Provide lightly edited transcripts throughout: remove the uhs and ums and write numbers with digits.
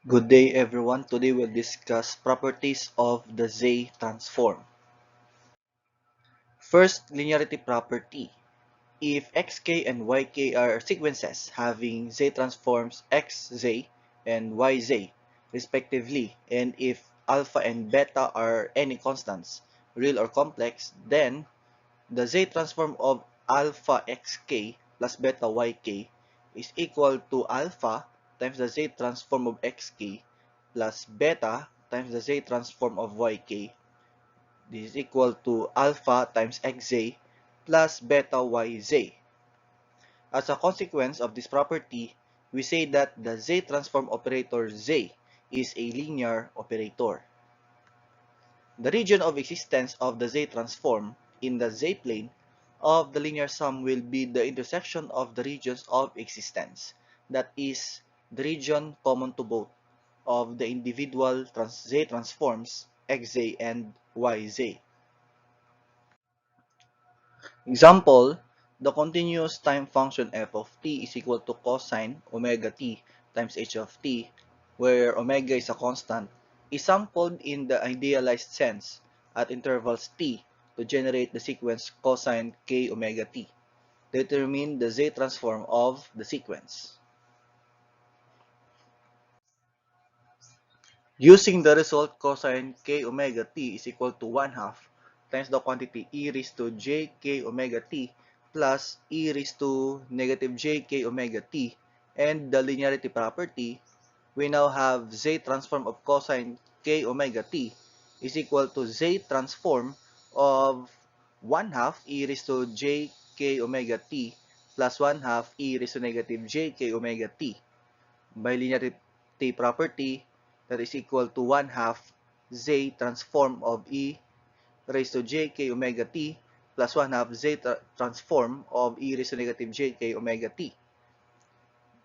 Good day everyone. Today we'll discuss properties of the Z transform. First, linearity property. If xk and yk are sequences having Z transforms xz and yz respectively, and if alpha and beta are any constants, real or complex, then the Z transform of alpha xk plus beta yk is equal to alpha times the Z transform of xk plus beta times the Z transform of yk. This is equal to alpha times xz plus beta yz. As a consequence of this property, we say that the Z transform operator Z is a linear operator. The region of existence of the Z transform in the Z-plane of the linear sum will be the intersection of the regions of existence, that is, the region common to both of the individual Z transforms xz and yz. Example, the continuous time function f of t is equal to cosine omega t times h of t, where omega is a constant, is sampled in the idealized sense at intervals t to generate the sequence cosine k omega t. Determine the Z transform of the sequence. Using the result cosine k omega t is equal to 1/2 times the quantity e raised to j k omega t plus e raised to negative j k omega t and the linearity property, we now have Z transform of cosine k omega t is equal to Z transform of 1/2 e raised to j k omega t plus 1/2 e raised to negative j k omega t. By linearity property, that is equal to 1/2 Z transform of e raised to j k omega t plus 1/2 Z transform of e raised to negative j k omega t.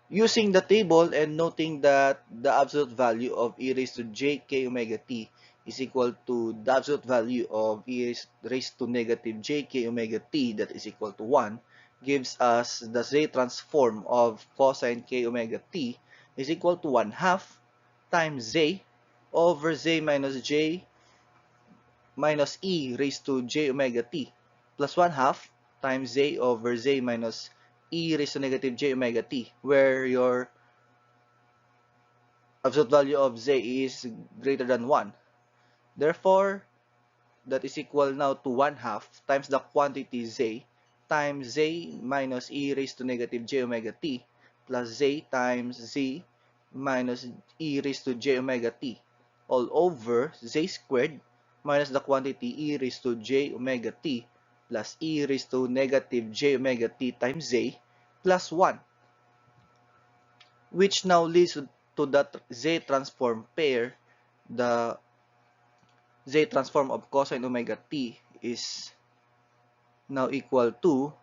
Using the table and noting that the absolute value of e raised to j k omega t is equal to the absolute value of e raised to negative j k omega t, that is equal to 1, gives us the Z transform of cosine k omega t is equal to 1/2 times Z over Z minus j minus e raised to j omega t plus 1/2 times Z over Z minus e raised to negative j omega t, where your absolute value of Z is greater than 1. Therefore, that is equal now to 1/2 times the quantity Z times Z minus e raised to negative j omega t plus Z times Z minus e raised to j omega t all over Z squared minus the quantity e raised to j omega t plus e raised to negative j omega t times Z plus 1, which now leads to that Z transform pair. The Z transform of cosine omega t is now equal to,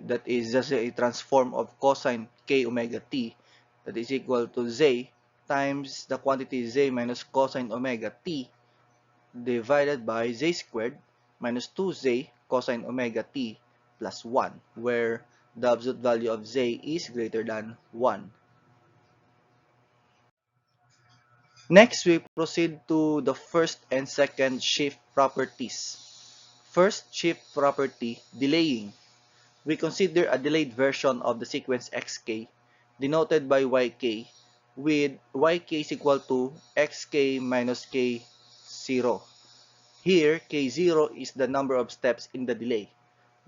that is just a transform of cosine k omega t, that is equal to Z times the quantity Z minus cosine omega t divided by Z squared minus 2Z cosine omega t plus 1, where the absolute value of Z is greater than 1. Next, we proceed to the first and second shift properties. First shift property, delaying. We consider a delayed version of the sequence xk, denoted by yk, with yk is equal to xk minus k0. Here, k0 is the number of steps in the delay.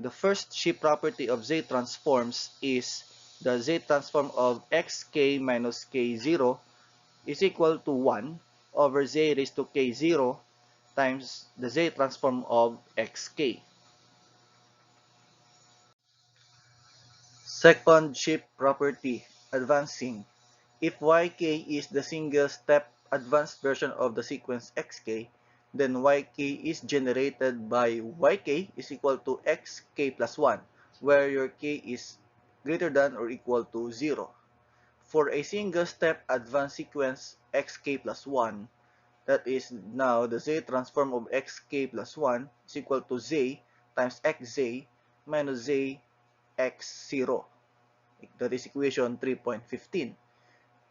The first shift property of Z transforms is the Z transform of xk minus k0 is equal to 1 over Z raised to k0 times the Z transform of xk. Second shift property, advancing. If yk is the single-step advanced version of the sequence xk, then yk is generated by yk is equal to xk plus 1, where your k is greater than or equal to 0. For a single-step advanced sequence xk plus 1, that is now the Z transform of xk plus 1 is equal to Z times xz minus Z x0. That is equation 3.15.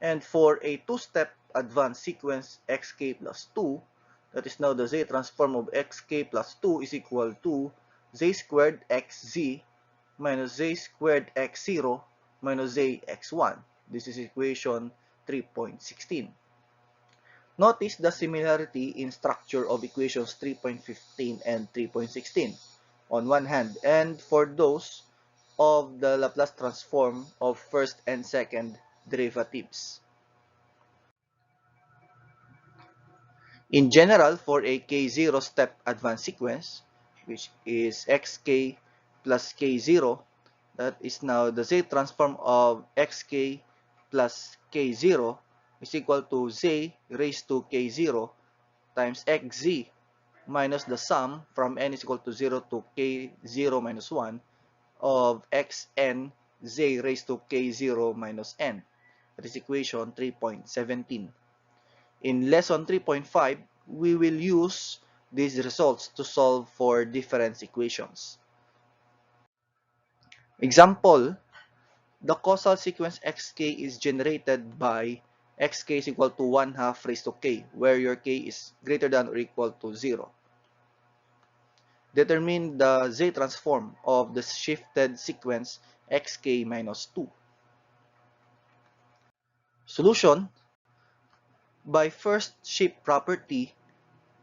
And for a two-step advanced sequence xk plus 2, that is now the z transform of xk plus 2 is equal to z squared xz minus z squared x0 minus z x1. This is equation 3.16. Notice the similarity in structure of equations 3.15 and 3.16 on one hand, and for those of the Laplace transform of first and second derivatives. In general, for a k0 step advanced sequence, which is xk plus k0, that is now the z transform of xk plus k0 is equal to z raised to k0 times xz minus the sum from n is equal to 0 to k0 minus 1 of xn z raised to k0 minus n. That is equation 3.17. In lesson 3.5, we will use these results to solve for difference equations. Example, the causal sequence xk is generated by xk is equal to 1 half raised to k, where your k is greater than or equal to 0. Determine the z transform of the shifted sequence xk minus 2. Solution, by first shift property,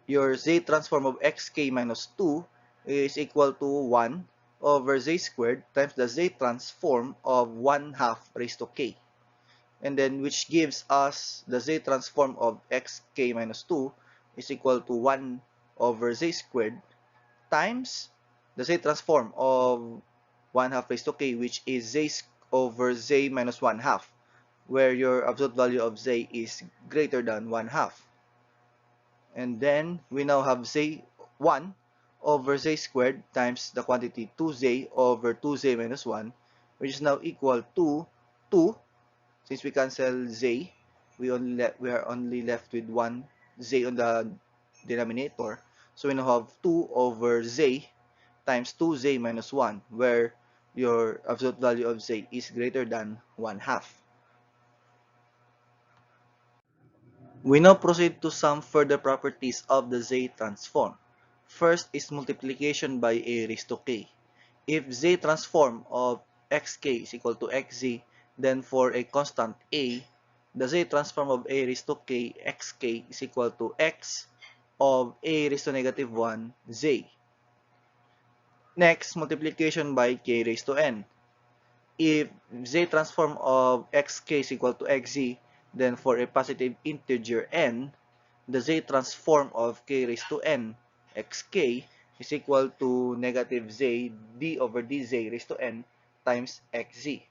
your z transform of xk minus 2 is equal to 1 over z squared times the z transform of 1 half raised to k. And then which gives us the z transform of xk minus 2 is equal to 1 over z squared times the z transform of 1 half raised to k, which is z over z minus 1 half, where your absolute value of z is greater than 1 half. And then we now have z1 over z squared times the quantity 2z over 2z minus 1, which is now equal to 2. Since we cancel z, we are only left with 1 z on the denominator. So we now have 2 over z times 2z minus 1, where your absolute value of z is greater than 1 half. We now proceed to some further properties of the z transform. First is multiplication by a raised to k. If z transform of xk is equal to xz, then for a constant a, the z transform of a raised to k xk is equal to x of a raised to negative 1 z. Next, multiplication by k raised to n. If z transform of xk is equal to xz, then for a positive integer n, the z transform of k raised to n xk is equal to negative z d over dz raised to n times xz.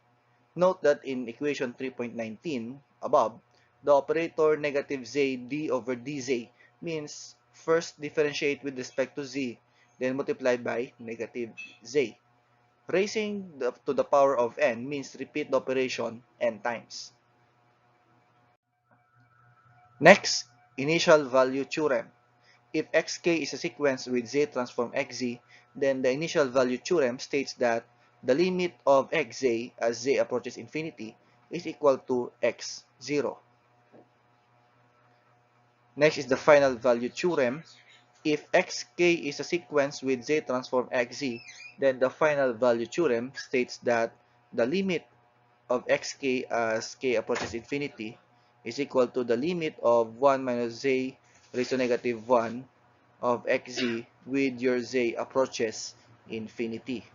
Note that in equation 3.19 above, the operator negative z d over dz means first differentiate with respect to z, then multiply by negative z. Raising to the power of n means repeat the operation n times. Next, initial value theorem. If xk is a sequence with z transform xz, then the initial value theorem states that the limit of xz as z approaches infinity is equal to x0. Next is the final value theorem. If xk is a sequence with z transform xz, then the final value theorem states that the limit of xk as k approaches infinity is equal to the limit of 1 minus z raised to negative 1 of xz with your z approaches infinity.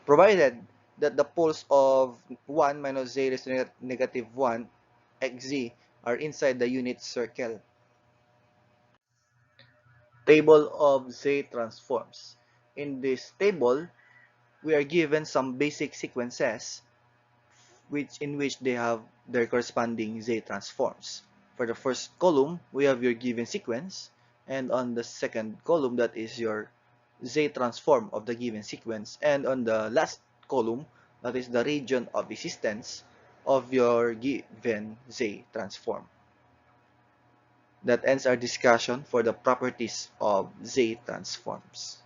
Provided that the poles of 1 minus z raised to negative 1 xz are inside the unit circle. Table of z transforms. In this table, we are given some basic sequences in which they have their corresponding z transforms. For the first column, we have your given sequence, and on the second column, that is your z transform of the given sequence, and on the last column, that is the region of existence of your given z transform. That ends our discussion for the properties of z transforms.